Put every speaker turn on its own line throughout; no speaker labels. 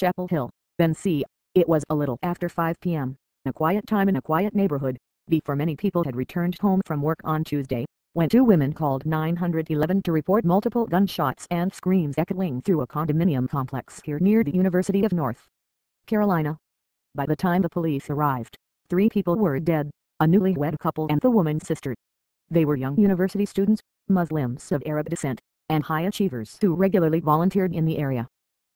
Chapel Hill, then c. It was a little after 5 p.m., a quiet time in a quiet neighborhood, before many people had returned home from work on Tuesday, when two women called 911 to report multiple gunshots and screams echoing through a condominium complex here near the University of North Carolina. By the time the police arrived, 3 people were dead, a newlywed couple and the woman's sister. They were young university students, Muslims of Arab descent, and high achievers who regularly volunteered in the area.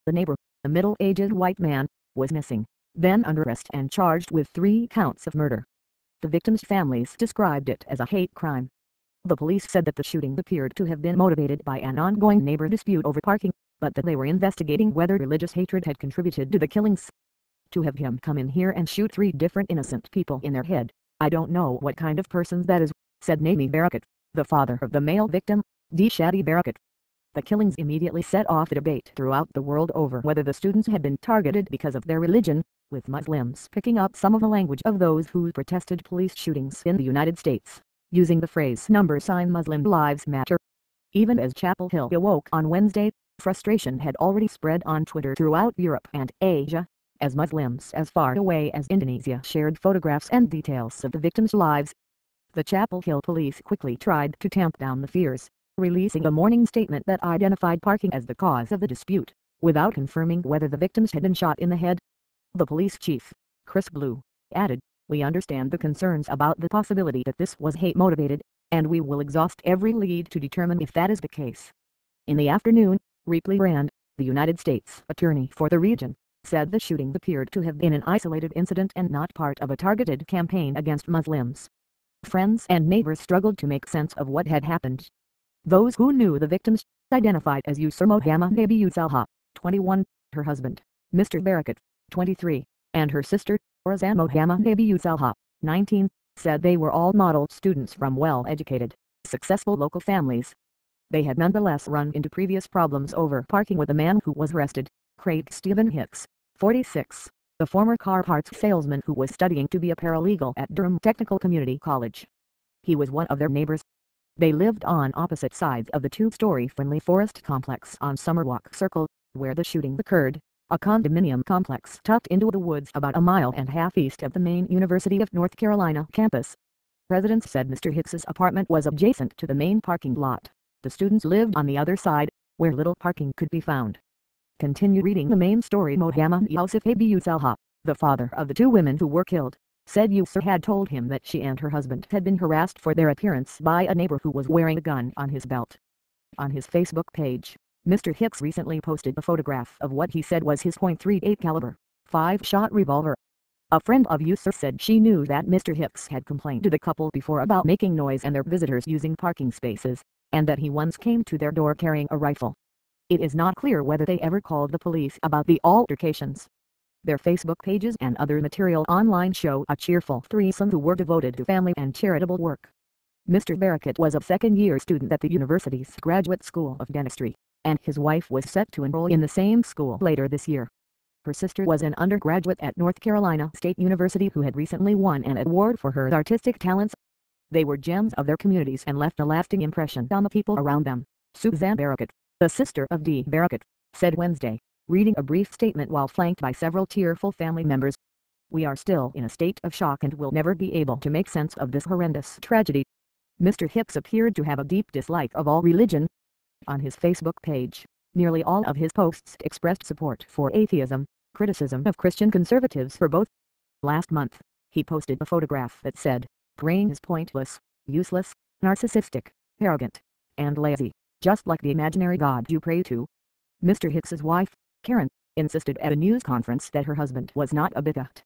The neighbor, a middle-aged white man, was missing, then under arrest and charged with 3 counts of murder. The victims' families described it as a hate crime. The police said that the shooting appeared to have been motivated by an ongoing neighbor dispute over parking, but that they were investigating whether religious hatred had contributed to the killings. To have him come in here and shoot 3 different innocent people in their head, I don't know what kind of person that is, said Nami Barakat, the father of the male victim, D. Shadi Barakat. The killings immediately set off a debate throughout the world over whether the students had been targeted because of their religion, with Muslims picking up some of the language of those who protested police shootings in the United States, using the phrase #Muslim Lives Matter. Even as Chapel Hill awoke on Wednesday, frustration had already spread on Twitter throughout Europe and Asia, as Muslims as far away as Indonesia shared photographs and details of the victims' lives. The Chapel Hill police quickly tried to tamp down the fears, releasing a morning statement that identified parking as the cause of the dispute, without confirming whether the victims had been shot in the head. The police chief, Chris Blue, added, "We understand the concerns about the possibility that this was hate-motivated, and we will exhaust every lead to determine if that is the case." In the afternoon, Ripley Rand, the United States Attorney for the region, said the shooting appeared to have been an isolated incident and not part of a targeted campaign against Muslims. Friends and neighbors struggled to make sense of what had happened. Those who knew the victims identified as Yusur Mohammed Nabi Salha, 21, her husband, Mr. Barakat, 23, and her sister, Razan Mohammed Nabi Salha, 19, said they were all model students from well-educated, successful local families. They had nonetheless run into previous problems over parking with the man who was arrested, Craig Stephen Hicks, 46, the former car parts salesman who was studying to be a paralegal at Durham Technical Community College. He was one of their neighbors. They lived on opposite sides of the 2-story Friendly Forest complex on Summerwalk Circle, where the shooting occurred, a condominium complex tucked into the woods about 1.5 miles east of the main University of North Carolina campus. Residents said Mr. Hicks's apartment was adjacent to the main parking lot. The students lived on the other side, where little parking could be found. Continue reading the main story. Mohammed Yusuf Abi Salha, the father of the 2 women who were killed, said Yusur had told him that she and her husband had been harassed for their appearance by a neighbor who was wearing a gun on his belt. On his Facebook page, Mr. Hicks recently posted a photograph of what he said was his .38 caliber, 5-shot revolver. A friend of Yusur said she knew that Mr. Hicks had complained to the couple before about making noise and their visitors using parking spaces, and that he once came to their door carrying a rifle. It is not clear whether they ever called the police about the altercations. Their Facebook pages and other material online show a cheerful threesome who were devoted to family and charitable work. Mr. Barakat was a second-year student at the university's Graduate School of Dentistry, and his wife was set to enroll in the same school later this year. Her sister was an undergraduate at North Carolina State University who had recently won an award for her artistic talents. They were gems of their communities and left a lasting impression on the people around them, Suzanne Barakat, the sister of D. Barakat, said Wednesday, reading a brief statement while flanked by several tearful family members. "We are still in a state of shock and will never be able to make sense of this horrendous tragedy." Mr. Hicks appeared to have a deep dislike of all religion. On his Facebook page, nearly all of his posts expressed support for atheism, criticism of Christian conservatives for both. Last month, he posted a photograph that said, "Praying is pointless, useless, narcissistic, arrogant, and lazy, just like the imaginary God you pray to." Mr. Hicks's wife, Karen, insisted at a news conference that her husband was not a bigot.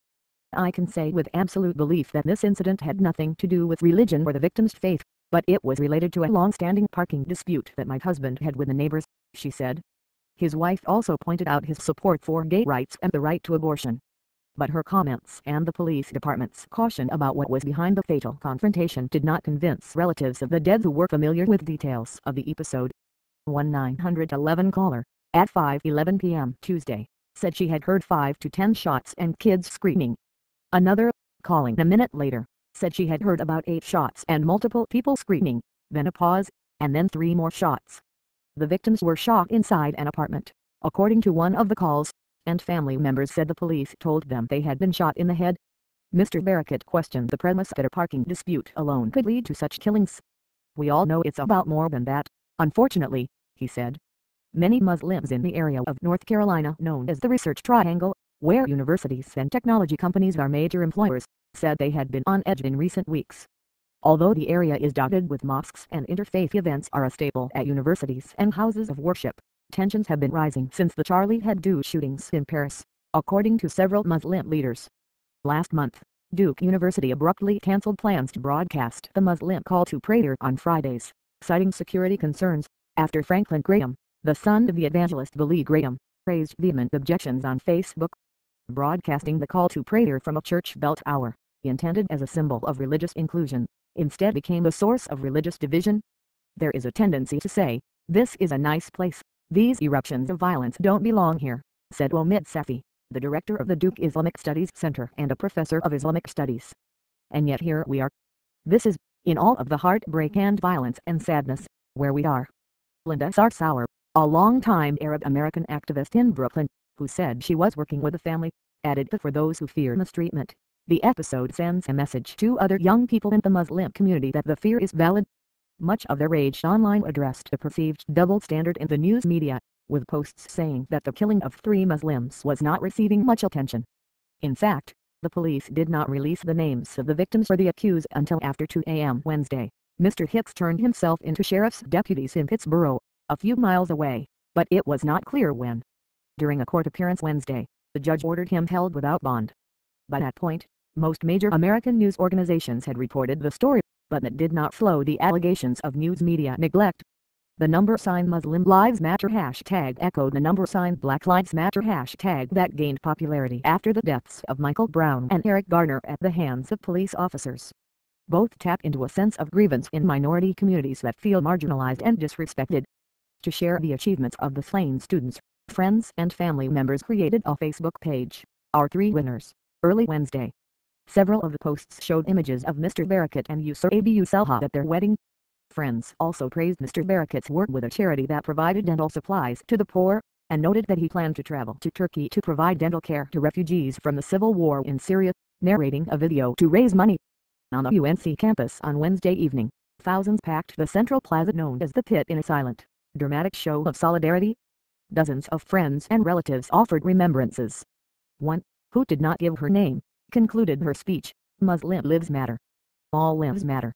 "I can say with absolute belief that this incident had nothing to do with religion or the victim's faith, but it was related to a long-standing parking dispute that my husband had with the neighbors," she said. His wife also pointed out his support for gay rights and the right to abortion. But her comments and the police department's caution about what was behind the fatal confrontation did not convince relatives of the dead who were familiar with details of the episode. One 911 caller, at 5:11 p.m. Tuesday, said she had heard 5 to 10 shots and kids screaming. Another, calling a minute later, said she had heard about 8 shots and multiple people screaming, then a pause, and then 3 more shots. The victims were shot inside an apartment, according to one of the calls. and family members said the police told them they had been shot in the head. Mr. Barricott questioned the premise that a parking dispute alone could lead to such killings. "We all know it's about more than that, unfortunately," he said. Many Muslims in the area of North Carolina known as the Research Triangle, where universities and technology companies are major employers, said they had been on edge in recent weeks. Although the area is dotted with mosques and interfaith events are a staple at universities and houses of worship, tensions have been rising since the Charlie Hebdo shootings in Paris, according to several Muslim leaders. Last month, Duke University abruptly canceled plans to broadcast the Muslim call to prayer on Fridays, citing security concerns, after Franklin Graham, the son of the evangelist Billy Graham, raised vehement objections on Facebook. Broadcasting the call to prayer from a church bell tower, intended as a symbol of religious inclusion, instead became a source of religious division. "There is a tendency to say, 'This is a nice place. These eruptions of violence don't belong here,'" said Omid Safi, the director of the Duke Islamic Studies Center and a professor of Islamic Studies. "And yet here we are. This is, in all of the heartbreak and violence and sadness, where we are." Linda Sarsour, a longtime Arab-American activist in Brooklyn, who said she was working with a family, added that for those who fear mistreatment, the episode sends a message to other young people in the Muslim community that the fear is valid. Much of their rage online addressed a perceived double standard in the news media, with posts saying that the killing of 3 Muslims was not receiving much attention. In fact, the police did not release the names of the victims or the accused until after 2 a.m. Wednesday. Mr. Hicks turned himself into sheriff's deputies in Pittsboro, a few miles away, but it was not clear when. During a court appearance Wednesday, the judge ordered him held without bond. By that point, most major American news organizations had reported the story, but that did not slow the allegations of news media neglect. The #Muslim Lives Matter hashtag echoed the #Black Lives Matter hashtag that gained popularity after the deaths of Michael Brown and Eric Garner at the hands of police officers. Both tap into a sense of grievance in minority communities that feel marginalized and disrespected. To share the achievements of the slain students, friends and family members created a Facebook page, Our 3 Winners, early Wednesday. Several of the posts showed images of Mr. Barricott and Yusra Abu Salha at their wedding. Friends also praised Mr. Barricott's work with a charity that provided dental supplies to the poor, and noted that he planned to travel to Turkey to provide dental care to refugees from the civil war in Syria, narrating a video to raise money. On the UNC campus on Wednesday evening, thousands packed the central plaza known as the Pit in a silent, dramatic show of solidarity. Dozens of friends and relatives offered remembrances. One, who did not give her name, concluded her speech, "Muslim lives matter. All lives matter."